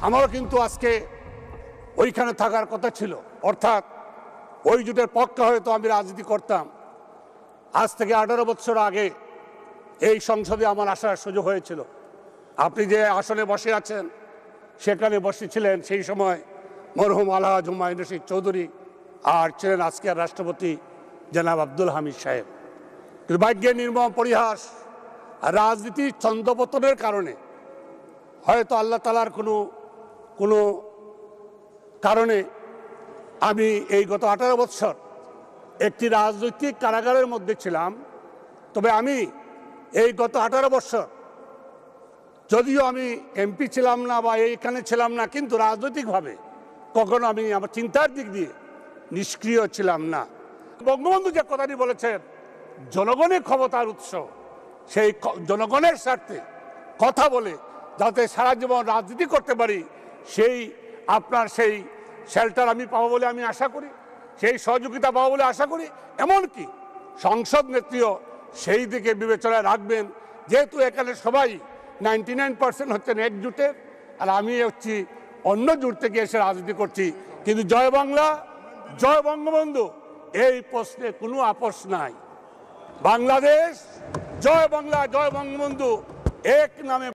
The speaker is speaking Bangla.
আমারও কিন্তু আজকে ওইখানে থাকার কথা ছিল, অর্থাৎ ওই জোটের পক্ষে হয়তো আমি রাজনীতি করতাম। আজ থেকে 18 বছর আগে এই সংসদে আমার আসার সুযোগ হয়েছিল। আপনি যে আসনে বসে আছেন সেখানে বসেছিলেন সেই সময় মরহুম আলহাজ হুমায়ুন রশিদ চৌধুরী, আর ছিলেন আজকের রাষ্ট্রপতি জনাব আব্দুল হামিদ সাহেব। কিন্তু ভাগ্যের নির্মম পরিহাস, রাজনীতির ছন্দপতনের কারণে হয়তো আল্লাহ তাআলার কোনো কারণে আমি এই গত 18 বছর একটি রাজনৈতিক কারাগারের মধ্যে ছিলাম। তবে আমি এই গত 18 বছর যদিও আমি এমপি ছিলাম না বা এইখানে ছিলাম না, কিন্তু রাজনৈতিকভাবে কখনো আমি আমার চিন্তার দিক দিয়ে নিষ্ক্রিয় ছিলাম না। বঙ্গবন্ধু যে কথাটি বলেছেন, জনগণের ক্ষমতার উৎস, সেই জনগণের স্বার্থে কথা বলে যাতে সারা জীবন রাজনীতি করতে পারি, সেই শেল্টার আমি পাবো বলে আমি আশা করি, সেই সহযোগিতা পাবো বলে আশা করি। এমনকি সংসদ নেত্রীও সেই দিকে বিবেচনায় রাখবেন, যেহেতু এখানে সবাই 99% হচ্ছেন এক জোটের, আর আমি হচ্ছি অন্য জোট থেকে এসে রাজনীতি করছি। কিন্তু জয় বাংলা, জয় বঙ্গবন্ধু, এই প্রশ্নে কোনো আপোষ নাই। বাংলাদেশ, জয় বাংলা, জয় বঙ্গবন্ধু, এক নামে